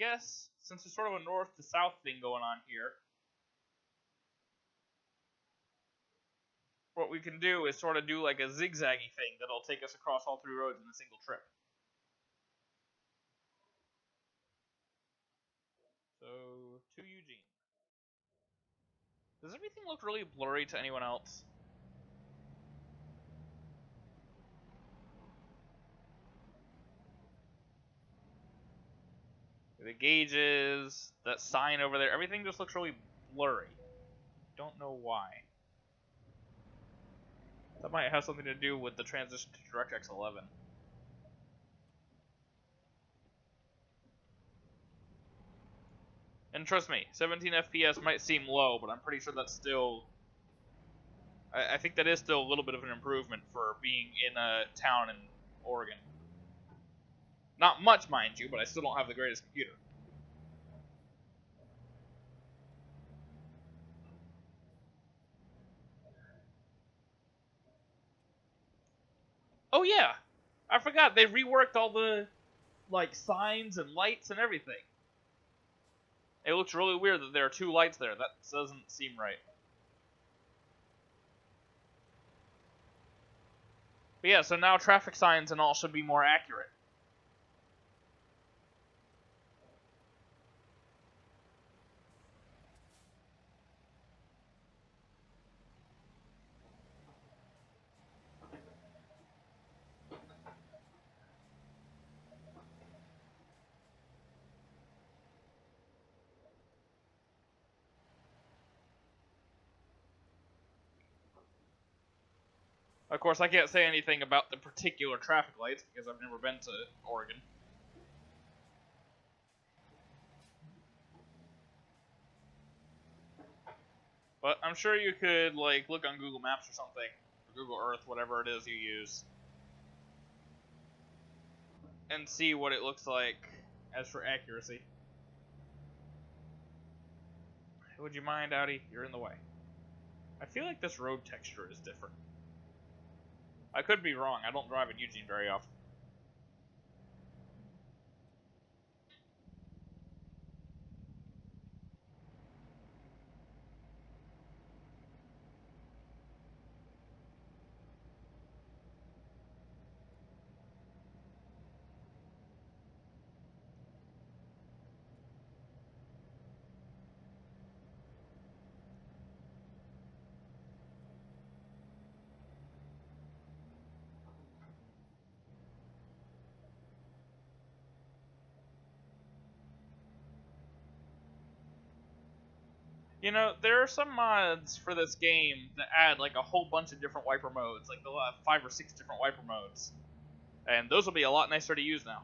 guess, since there's sort of a north to south thing going on here, what we can do is sort of do like a zigzaggy thing that'll take us across all 3 roads in a single trip. So, to Eugene. Does everything look really blurry to anyone else? The gauges, that sign over there, everything just looks really blurry. Don't know why. That might have something to do with the transition to DirectX 11. And trust me, 17 FPS might seem low, but I'm pretty sure that's still... I think that is still a little bit of an improvement for being in a town in Oregon. Not much, mind you, but I still don't have the greatest computer. Oh yeah! I forgot, they reworked all the, like, signs and lights and everything. It looks really weird that there are 2 lights there. That doesn't seem right. But yeah, so now traffic signs and all should be more accurate. Of course, I can't say anything about the particular traffic lights because I've never been to Oregon. But I'm sure you could, like, look on Google Maps or something, or Google Earth, whatever it is you use, and see what it looks like as for accuracy. Would you mind, Audi? You're in the way. I feel like this road texture is different. I could be wrong. I don't drive in Eugene very often. You know, there are some mods for this game that add like a whole bunch of different wiper modes, like they'll have 5 or 6 different wiper modes. And those will be a lot nicer to use now.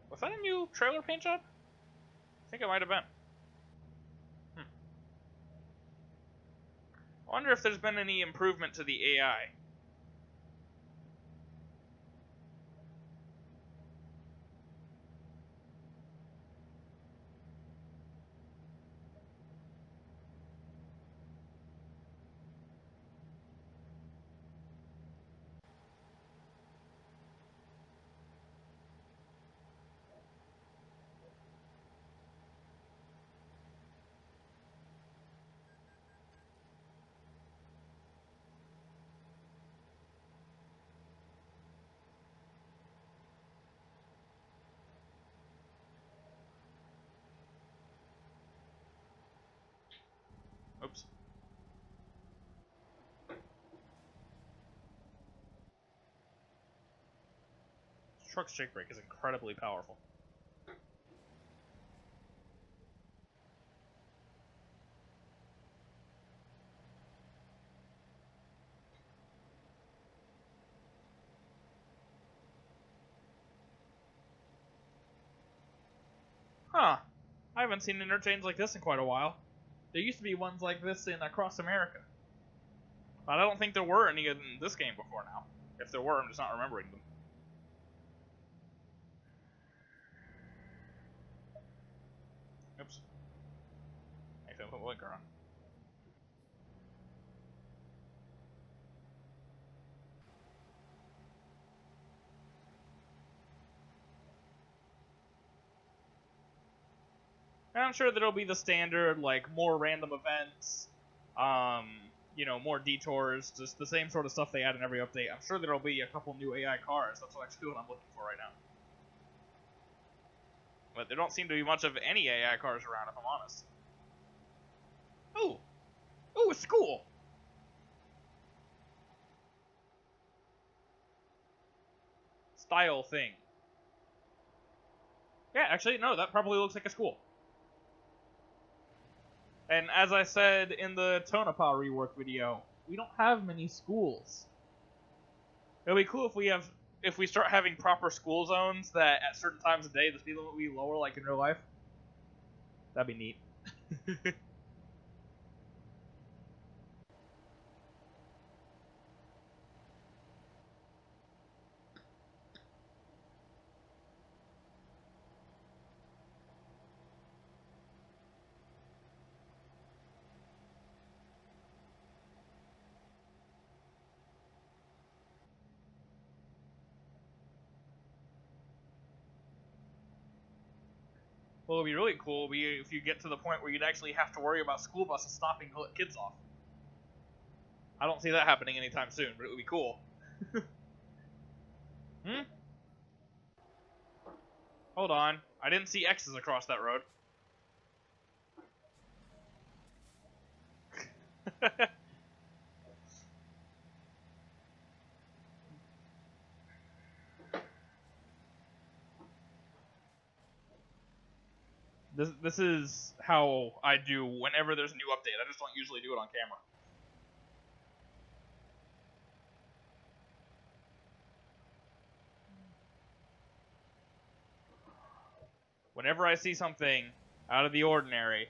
Was that a new trailer paint job? I think it might have been. I wonder if there's been any improvement to the AI. Oops. This truck's shake brake is incredibly powerful. Huh. I haven't seen interchange like this in quite a while. There used to be ones like this in Across America. But I don't think there were any in this game before now. If there were, I'm just not remembering them. Oops. actually. I'll put blinker on. And I'm sure that'll be the standard, like, more random events, you know, more detours, just the same sort of stuff they add in every update. I'm sure there'll be a couple new AI cars. That's actually what I'm looking for right now. But there don't seem to be much of any AI cars around, if I'm honest. Ooh! Ooh, a school! Style thing. Yeah, actually, no, that probably looks like a school. And as I said in the Tonopah rework video, we don't have many schools. It'll be cool if we start having proper school zones that at certain times of day the speed limit will be lower, like in real life. That'd be neat. What would be really cool would be if you get to the point where you'd actually have to worry about school buses stopping to let kids off. I don't see that happening anytime soon, but it would be cool. Hmm? Hold on. I didn't see X's across that road. This is how I do whenever there's a new update. I just don't usually do it on camera. Whenever I see something out of the ordinary,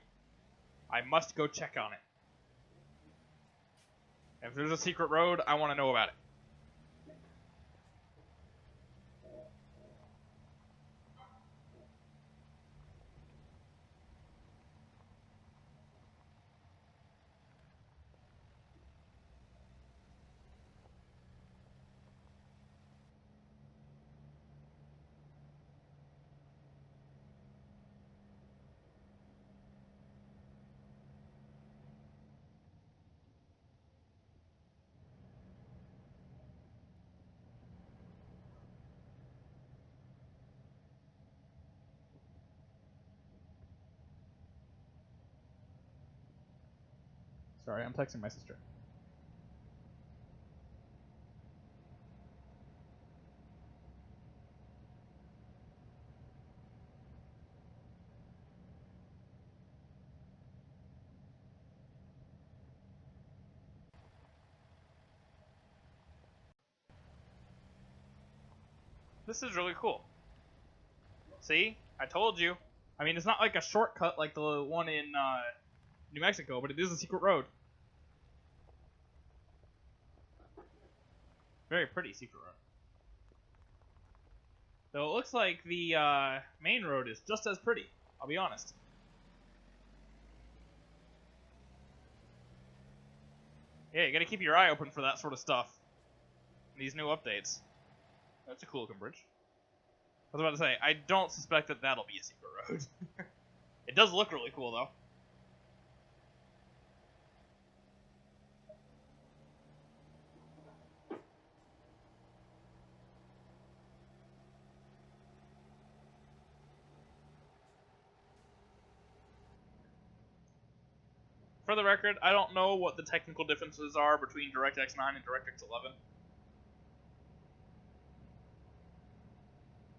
I must go check on it. If there's a secret road, I want to know about it. Sorry, I'm texting my sister. This is really cool. See? I told you. I mean, it's not like a shortcut like the one in New Mexico, but it is a secret road. Very pretty secret road. Though it looks like the main road is just as pretty, I'll be honest. Yeah, you gotta keep your eye open for that sort of stuff. These new updates. That's a cool looking bridge. I was about to say, I don't suspect that that'll be a secret road. It does look really cool, though. For the record, I don't know what the technical differences are between DirectX 9 and DirectX 11.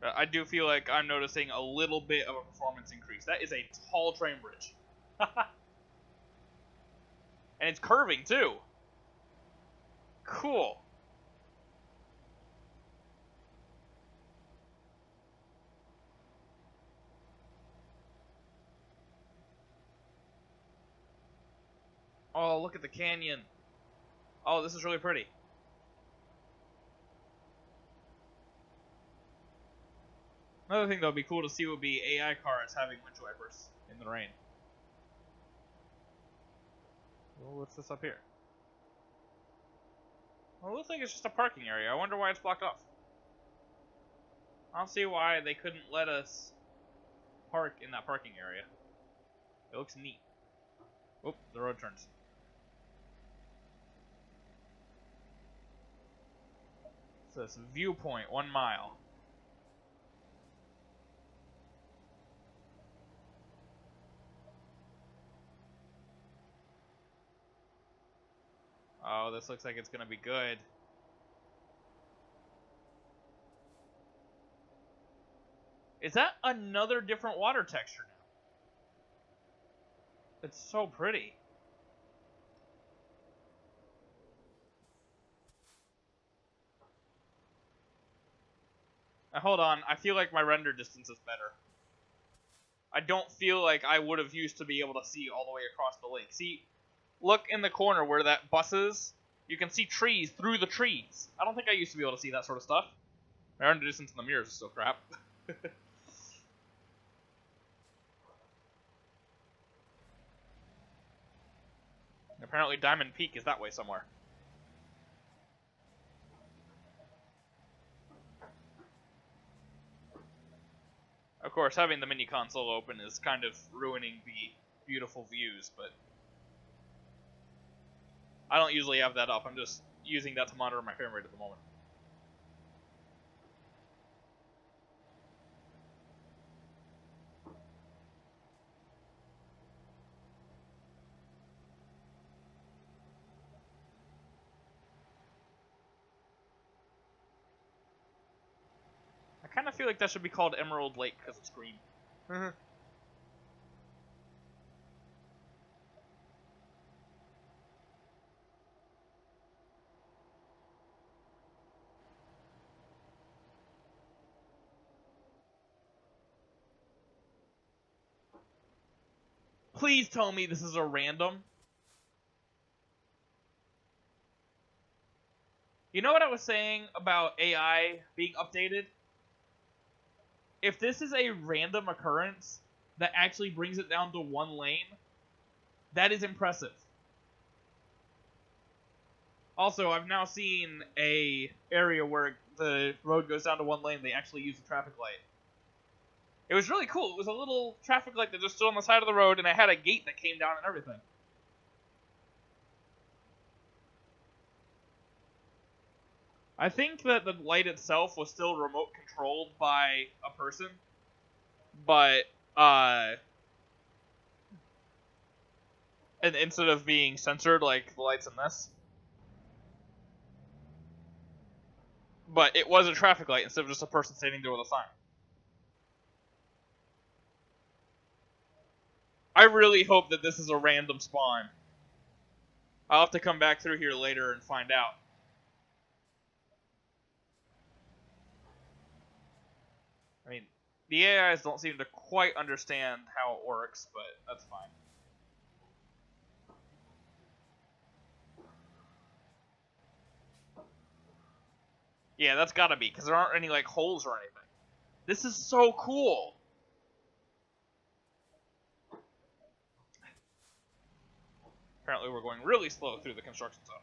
But I do feel like I'm noticing a little bit of a performance increase. That is a tall train bridge. And it's curving, too. Cool. Oh, look at the canyon. Oh, this is really pretty. Another thing that would be cool to see would be AI cars having windshield wipers in the rain. Well, what's this up here? Well, it looks like it's just a parking area. I wonder why it's blocked off. I don't see why they couldn't let us park in that parking area. It looks neat. Oop, the road turns. It says viewpoint 1 mile. Oh, this looks like it's gonna be good. Is that another different water texture now? It's so pretty. Hold on, I feel like my render distance is better. I don't feel like I would have used to be able to see all the way across the lake. See, look in the corner where that bus is. You can see trees through the trees. I don't think I used to be able to see that sort of stuff. My render distance in the mirrors is still crap. Apparently Diamond Peak is that way somewhere. Of course, having the mini console open is kind of ruining the beautiful views, but I don't usually have that up. I'm just using that to monitor my frame rate at the moment. I kind of feel like that should be called Emerald Lake because it's green. Please tell me this is a random. You know what I was saying about AI being updated? If this is a random occurrence that actually brings it down to 1 lane, that is impressive. Also, I've now seen a area where the road goes down to 1 lane, they actually use a traffic light. It was really cool. It was a little traffic light that just stood on the side of the road, and it had a gate that came down and everything. I think that the light itself was still remote controlled by a person, but and instead of being censored like the lights in this, but it was a traffic light instead of just a person standing there with a sign. I really hope that this is a random spawn. I'll have to come back through here later and find out. I mean, the AIs don't seem to quite understand how it works, but that's fine. Yeah, that's gotta be, because there aren't any, like, holes or anything. This is so cool! Apparently we're going really slow through the construction zone.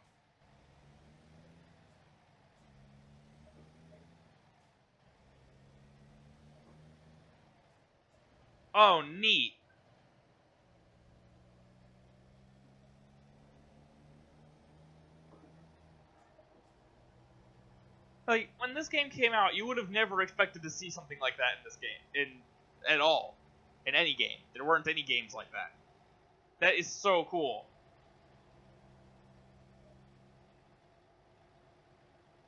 Oh, neat. Like, when this game came out, you would have never expected to see something like that in this game. At all. In any game. There weren't any games like that. That is so cool.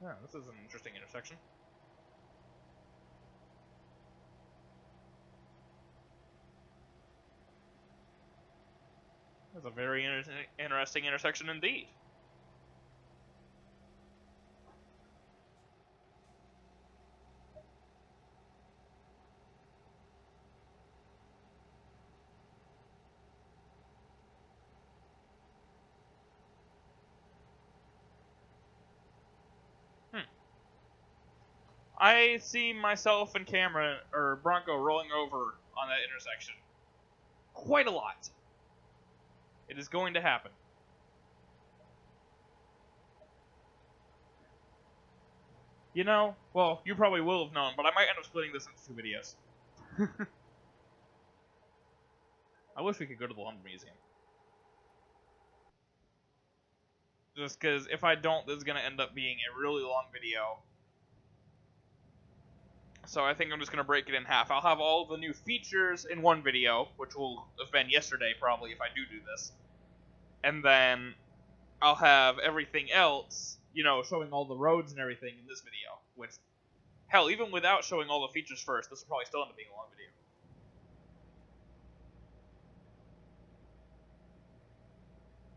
Yeah, this is an interesting intersection. That's a very interesting intersection indeed. I see myself and Cameron, or Bronco, rolling over on that intersection quite a lot. It is going to happen. You know, well, you probably will have known, but I might end up splitting this into 2 videos. I wish we could go to the Lumber Museum. Just because if I don't, this is going to end up being a really long video. So I think I'm just going to break it in half. I'll have all the new features in one video, which will have been yesterday probably if I do this. And then I'll have everything else, you know, showing all the roads and everything in this video. Which, hell, even without showing all the features first, this will probably still end up being a long video.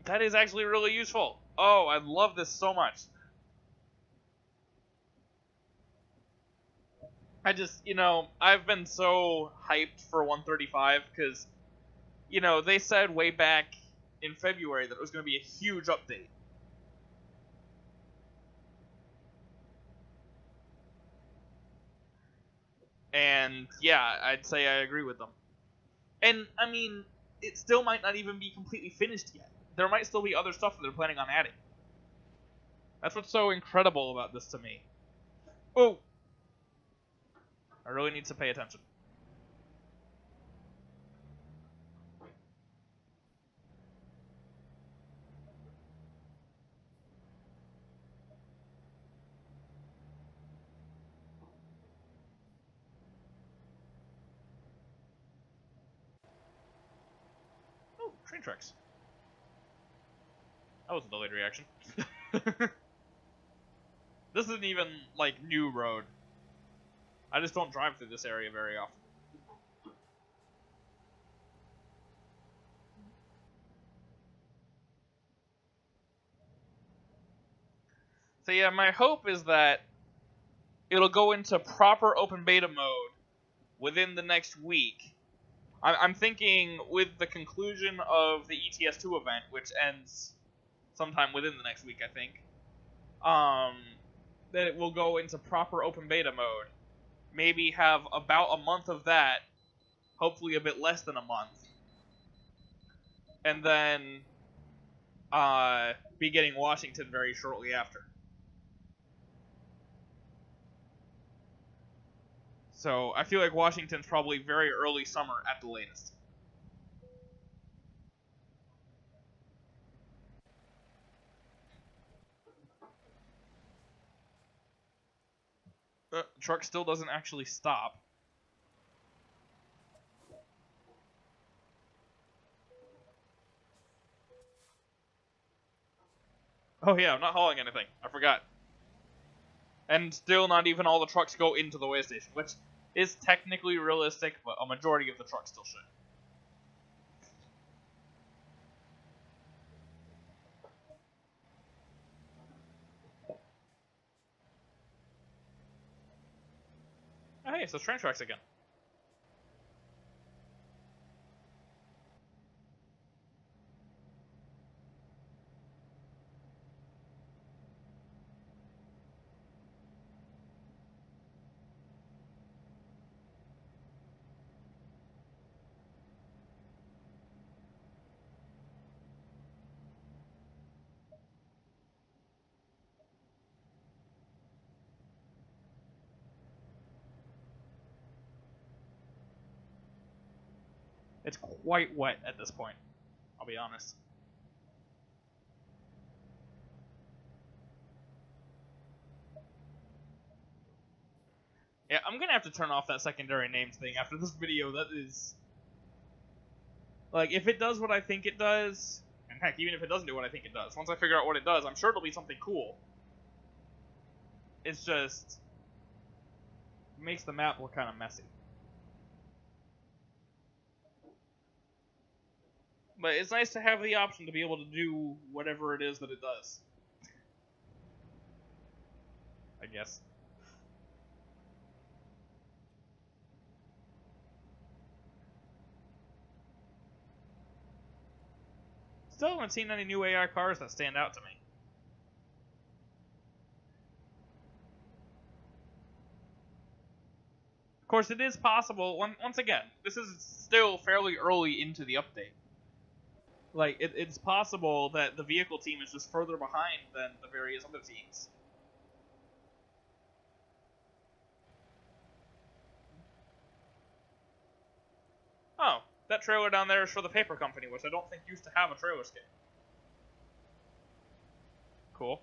That is actually really useful. Oh, I love this so much. I just, you know, I've been so hyped for 135 because, you know, they said way back in February that it was going to be a huge update. And, yeah, I'd say I agree with them. And, I mean, it still might not even be completely finished yet. There might still be other stuff that they're planning on adding. That's what's so incredible about this to me. Oh! I really need to pay attention. Oh, train tracks. That was a delayed reaction. This isn't even, like, new road. I just don't drive through this area very often. So yeah, my hope is that it'll go into proper open beta mode within the next week. I'm thinking with the conclusion of the ETS 2 event, which ends sometime within the next week, I think, that it will go into proper open beta mode. Maybe have about a month of that, hopefully a bit less than a month, and then be getting Washington very shortly after. So I feel like Washington's probably very early summer at the latest. The truck still doesn't actually stop. Oh yeah, I'm not hauling anything. I forgot. And still not even all the trucks go into the way station, which is technically realistic, but a majority of the trucks still should. Oh, hey, so train tracks again. It's quite wet at this point, I'll be honest. Yeah, I'm gonna have to turn off that secondary names thing after this video. That is... like, if it does what I think it does, and heck, even if it doesn't do what I think it does, once I figure out what it does, I'm sure it'll be something cool. It's just... it makes the map look kind of messy. But it's nice to have the option to be able to do whatever it is that it does. I guess. Still haven't seen any new AI cars that stand out to me. Of course, it is possible, once again, this is still fairly early into the update. Like, it's possible that the vehicle team is just further behind than the various other teams. Oh, that trailer down there is for the paper company, which I don't think used to have a trailer skate. Cool.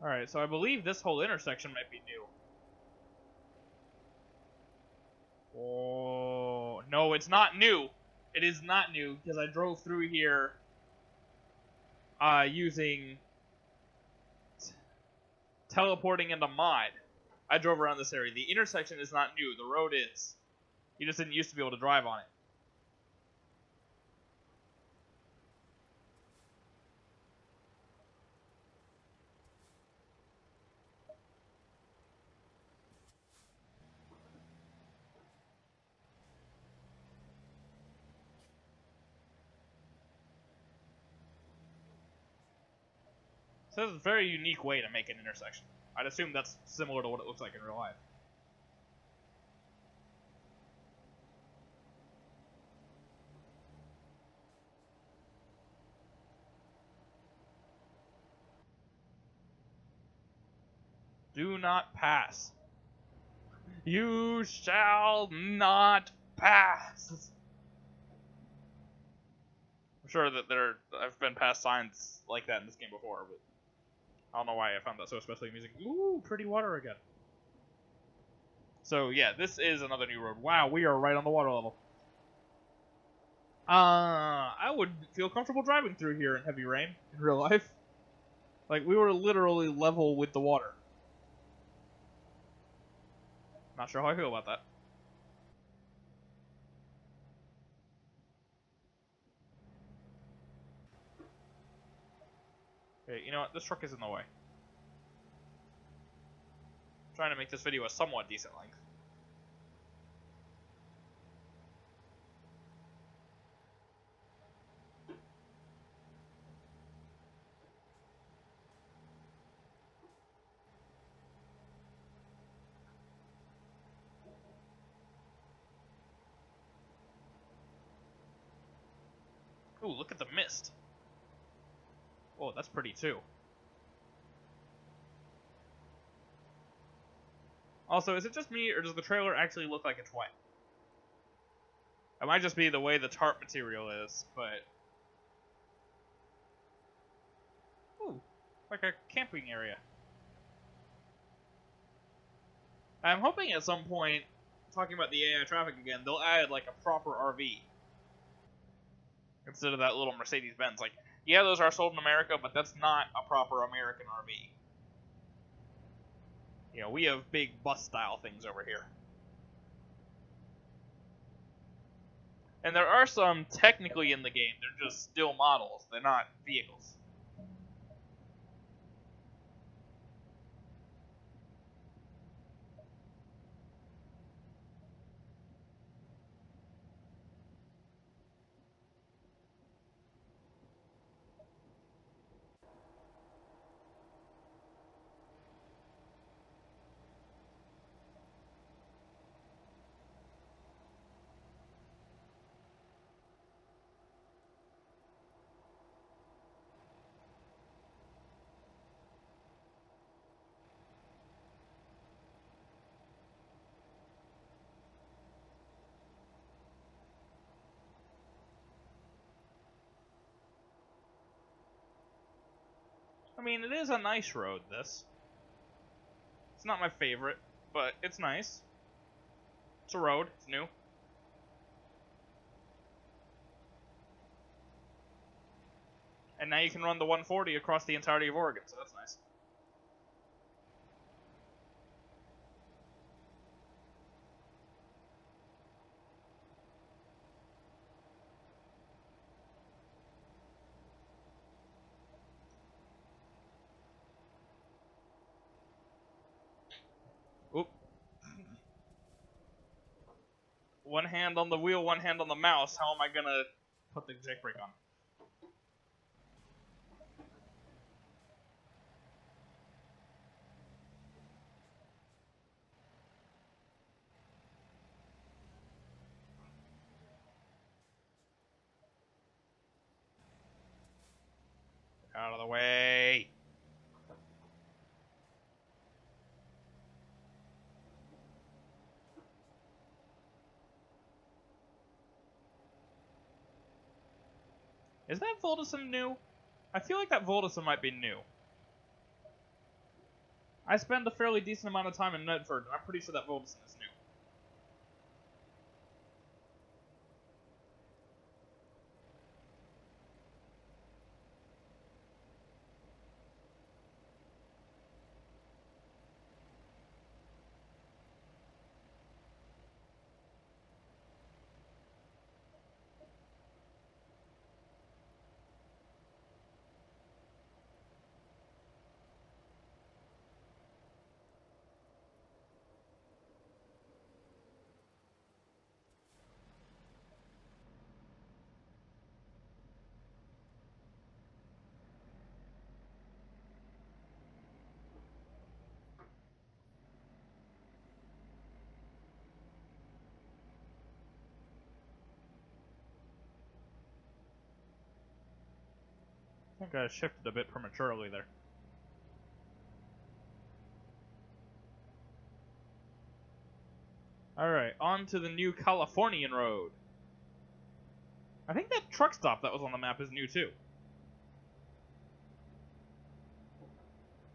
Alright, so I believe this whole intersection might be new. Oh, no, it's not new. It is not new, because I drove through here using teleporting into mod. I drove around this area. The intersection is not new. The road is. You just didn't used to be able to drive on it. So this is a very unique way to make an intersection. I'd assume that's similar to what it looks like in real life. Do not pass. You shall not pass. I'm sure that I've been past signs like that in this game before, but I don't know why I found that so especially amusing. Ooh, pretty water again. So yeah, this is another new road. Wow, we are right on the water level. I would feel comfortable driving through here in heavy rain in real life. Like, we were literally level with the water. Not sure how I feel about that. Okay, you know what? This truck is in the way. I'm trying to make this video a somewhat decent length. Ooh, look at the mist. Oh, that's pretty too. Also, is it just me, or does the trailer actually look like it's wet? It might just be the way the tarp material is, but... Ooh, like a camping area. I'm hoping at some point, talking about the AI traffic again, they'll add like a proper RV. Instead of that little Mercedes-Benz. Like, yeah, those are sold in America, but that's not a proper American RV. You know, we have big bus-style things over here. And there are some technically in the game. They're just still models. They're not vehicles. I mean, it is a nice road, this. It's not my favorite, but it's nice. It's a road. It's new. And now you can run the 140 across the entirety of Oregon, so that's nice. Oop. One hand on the wheel, one hand on the mouse. How am I gonna put the jake brake on? Out of the way. Is that Voldeson new? I feel like that Voldeson might be new. I spend a fairly decent amount of time in Medford, and I'm pretty sure that Voldeson is new. I think I shifted a bit prematurely there. Alright, on to the new Californian road. I think that truck stop that was on the map is new too.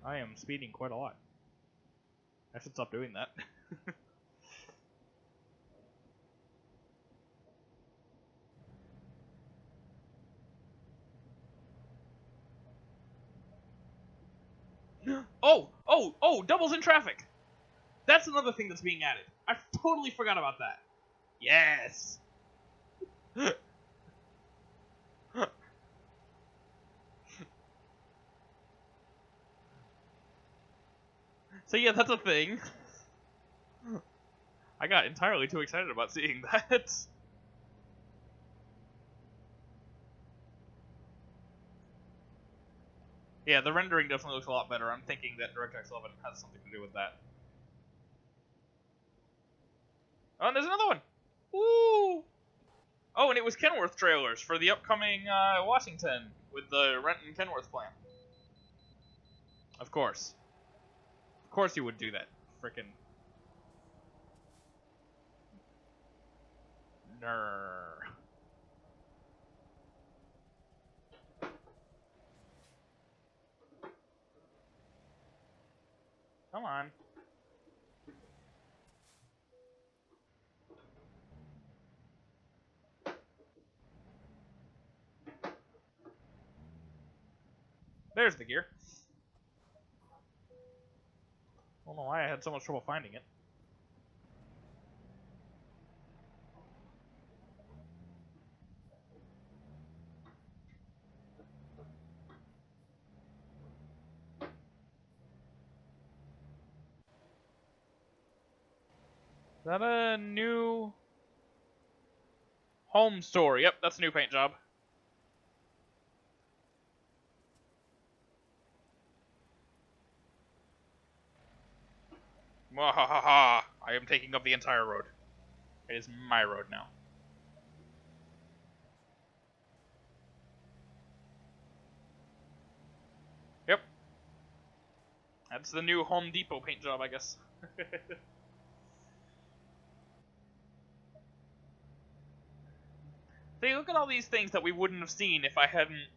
I am speeding quite a lot. I should stop doing that. Oh, doubles in traffic! That's another thing that's being added. I totally forgot about that. Yes! So yeah, that's a thing. I got entirely too excited about seeing that. Yeah, the rendering definitely looks a lot better. I'm thinking that DirectX 11 has something to do with that. Oh, and there's another one! Woo! Oh, and it was Kenworth trailers for the upcoming Washington with the Renton Kenworth plant. Of course. Of course you would do that. Frickin' nerd. Come on. There's the gear. I don't know why I had so much trouble finding it. Is that a new home store? Yep, that's a new paint job. Mwahaha! I am taking up the entire road. It is my road now. Yep. That's the new Home Depot paint job, I guess. See, look at all these things that we wouldn't have seen if I hadn't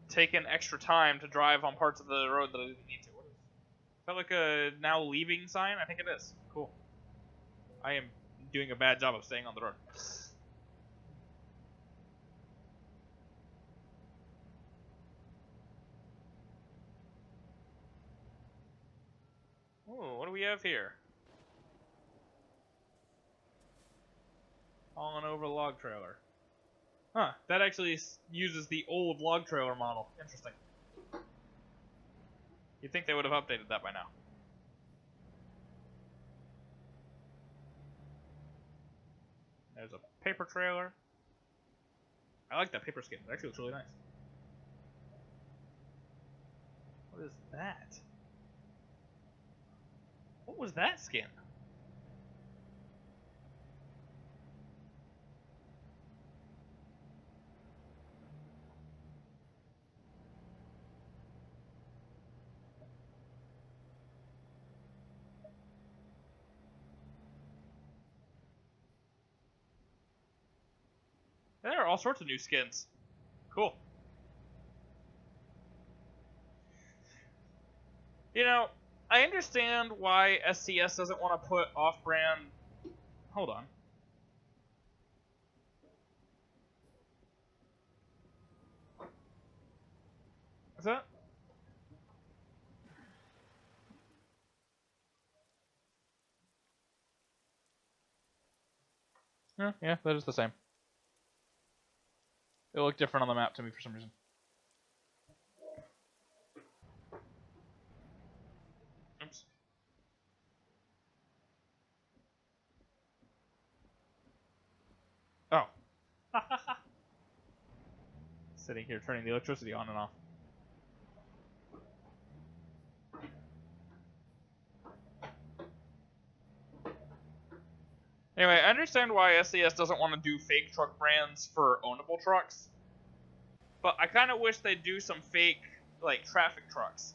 taken extra time to drive on parts of the road that I didn't need to. Is that like a now leaving sign? I think it is. Cool. I am doing a bad job of staying on the road. Ooh, what do we have here? Hauling over log trailer. Huh, that actually uses the old log trailer model. Interesting. You'd think they would have updated that by now. There's a paper trailer. I like that paper skin. It actually looks really nice. What is that? What was that skin? There are all sorts of new skins. Cool. You know, I understand why SCS doesn't want to put off-brand... Hold on. Is that... Yeah, that is the same. It looked different on the map to me for some reason. Oops. Oh. Sitting here turning the electricity on and off. Anyway, I understand why SCS doesn't want to do fake truck brands for ownable trucks. But I kind of wish they'd do some fake, like, traffic trucks.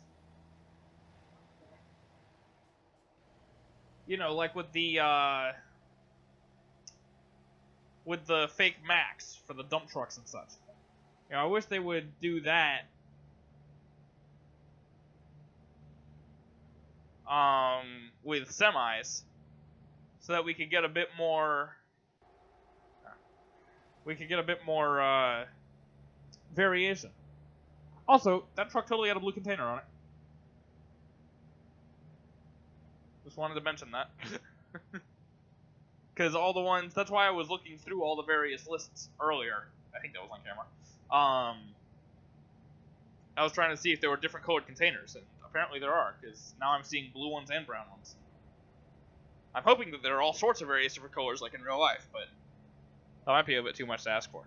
You know, like with the fake Max for the dump trucks and such. You know, I wish they would do that. With semis. So that we could get a bit more... variation. Also, that truck totally had a blue container on it. Just wanted to mention that. Because all the ones... That's why I was looking through all the various lists earlier. I think that was on camera. I was trying to see if there were different colored containers, and apparently there are, because now I'm seeing blue ones and brown ones. I'm hoping that there are all sorts of various different colors like in real life, but that might be a bit too much to ask for.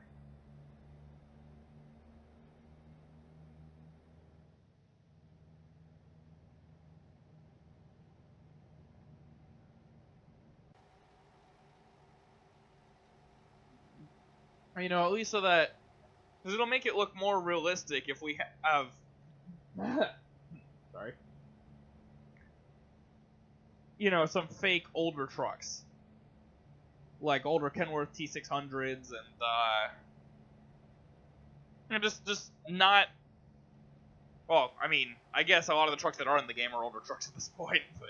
You know, at least so that... Because it'll make it look more realistic if we have... Sorry. You know, some fake older trucks. Like older Kenworth T600s and, just not... Well, I mean, I guess a lot of the trucks that are in the game are older trucks at this point, but...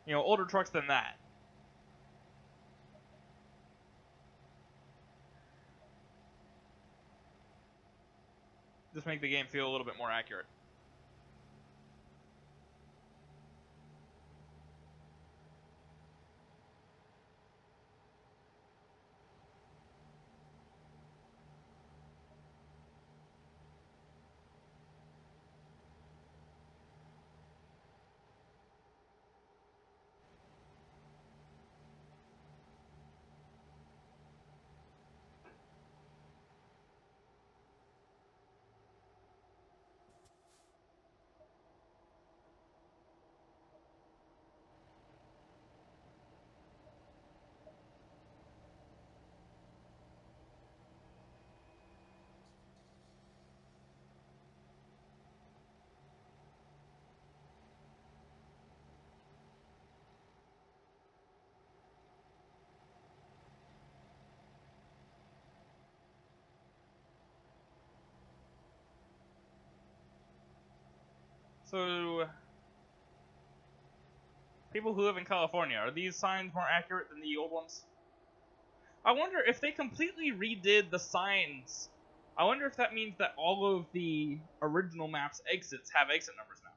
You know, older trucks than that. Just make the game feel a little bit more accurate. So, people who live in California, are these signs more accurate than the old ones? I wonder if they completely redid the signs. I wonder if that means that all of the original map's exits have exit numbers now.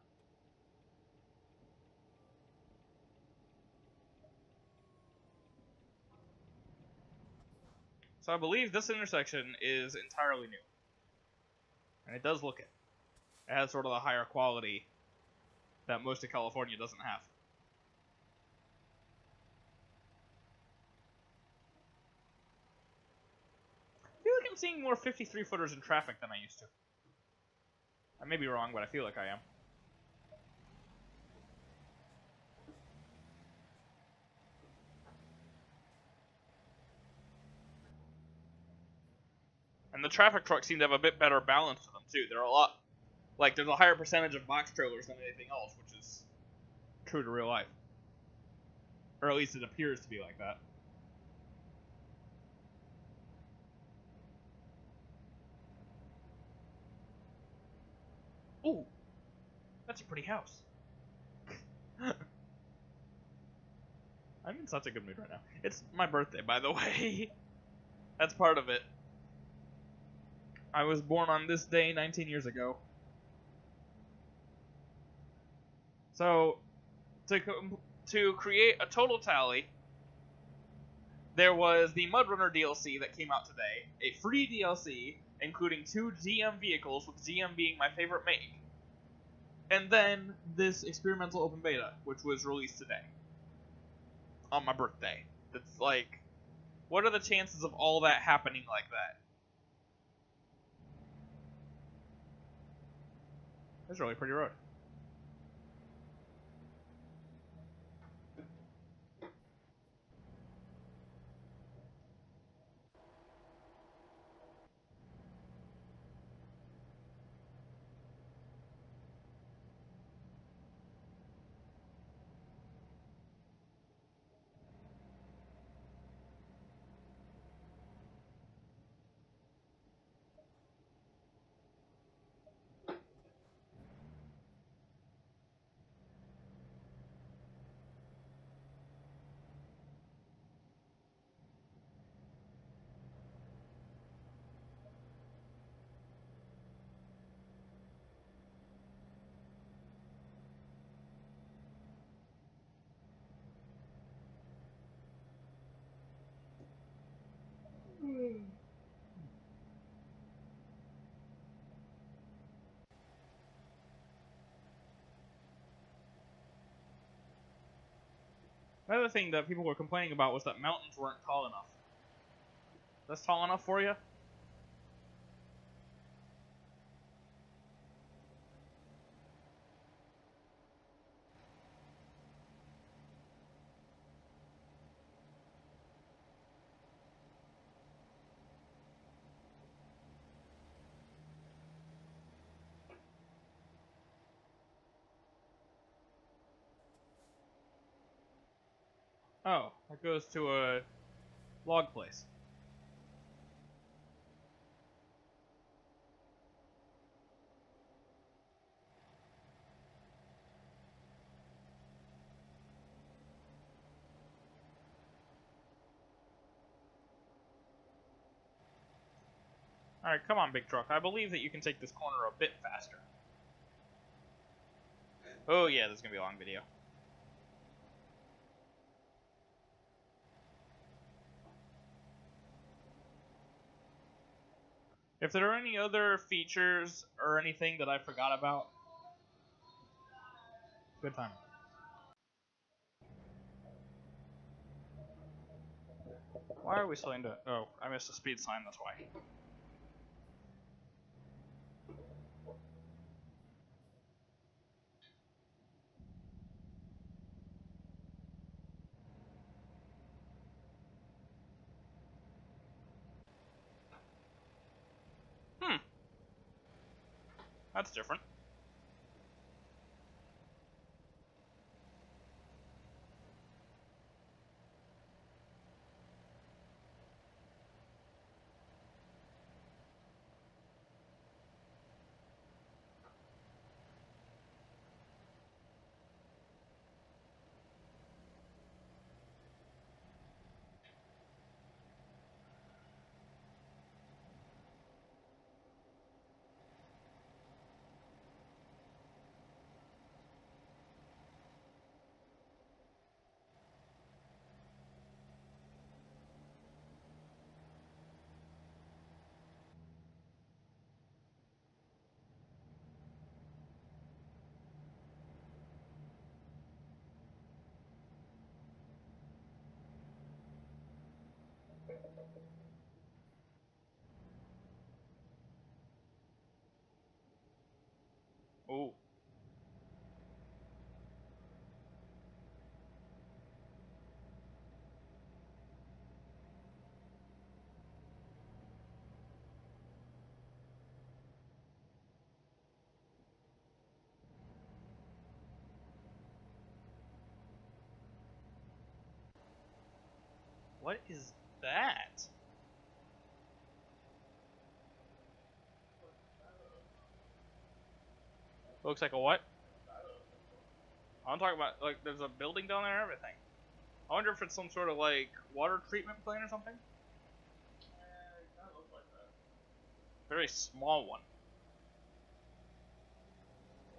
So I believe this intersection is entirely new. And it does look it. It has sort of the higher quality that most of California doesn't have. I feel like I'm seeing more 53-footers in traffic than I used to. I may be wrong, but I feel like I am. And the traffic trucks seem to have a bit better balance to them, too. They're a lot... Like, there's a higher percentage of box trailers than anything else, which is true to real life. Or at least it appears to be like that. That's a pretty house. I'm in such a good mood right now. It's my birthday, by the way. That's part of it. I was born on this day 19 years ago. So, to create a total tally, there was the Mud Runner DLC that came out today, a free DLC, including 2 GM vehicles, with GM being my favorite make, and then this experimental open beta, which was released today. On my birthday. It's like, what are the chances of all that happening like that? It's a really pretty road. Another thing that people were complaining about was that mountains weren't tall enough. That's tall enough for you? Oh, that goes to a log place. Alright, come on, big truck. I believe that you can take this corner a bit faster. Oh yeah, this is gonna be a long video. If there are any other features or anything that I forgot about, good time. Why are we slowing down? Oh, I missed a speed sign, that's why. That's different. Ooh. What is that? Looks like a what? I'm talking about, like, there's a building down there and everything. I wonder if it's some sort of, like, water treatment plant or something? It kind of looks like that. Very small one.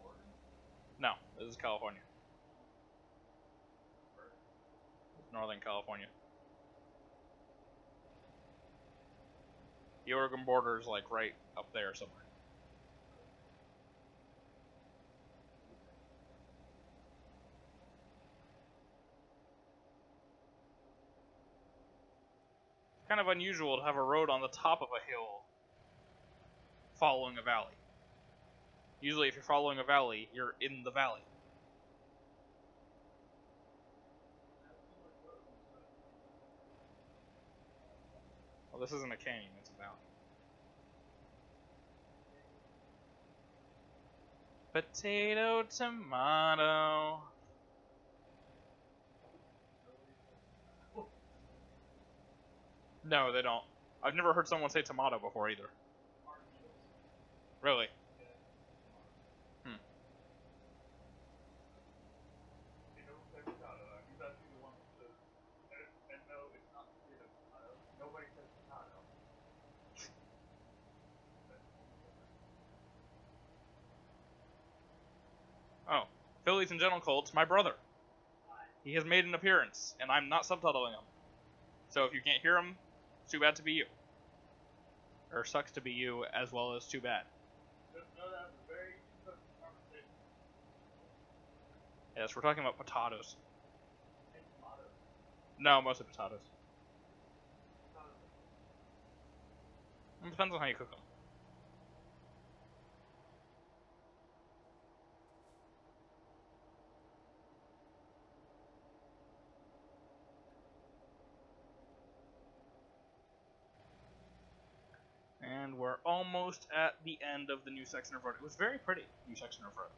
Oregon? No, this is California. Where? It's Northern California. The Oregon border is, like, right up there somewhere. Kind of unusual to have a road on the top of a hill following a valley. Usually if you're following a valley, you're in the valley. Well, this isn't a canyon, it's a valley. Potato, tomato. No, they don't. I've never heard someone say tomato before either. Really? Hmm. They don't say potato. He's actually the one who says, and no, it's not potato, tomato. Nobody says potato. Oh. Phillies and Gentle Colts, my brother. He has made an appearance, and I'm not subtitling him. So if you can't hear him, it's too bad to be you. Or sucks to be you, as well as too bad. Just know that was a very interesting conversation. Yes, we're talking about potatoes. And tomatoes. No, mostly potatoes. It depends on how you cook them. And we're almost at the end of the new section of road. It was very pretty, new section of road.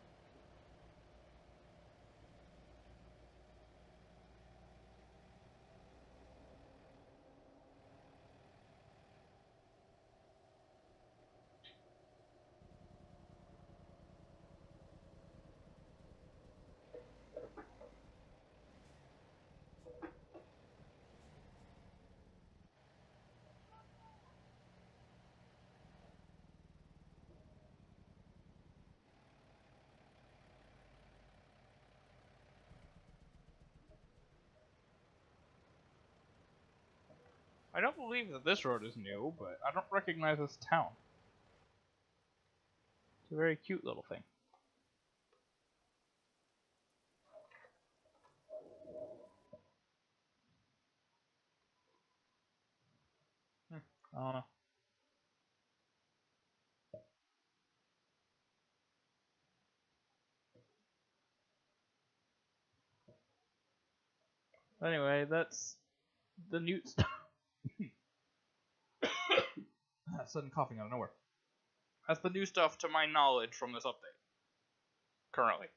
I don't believe that this road is new, but I don't recognize this town. It's a very cute little thing. I don't know. Anyway, that's the new stuff. Sudden coughing out of nowhere. That's the new stuff to my knowledge from this update. Currently.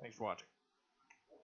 Thanks for watching.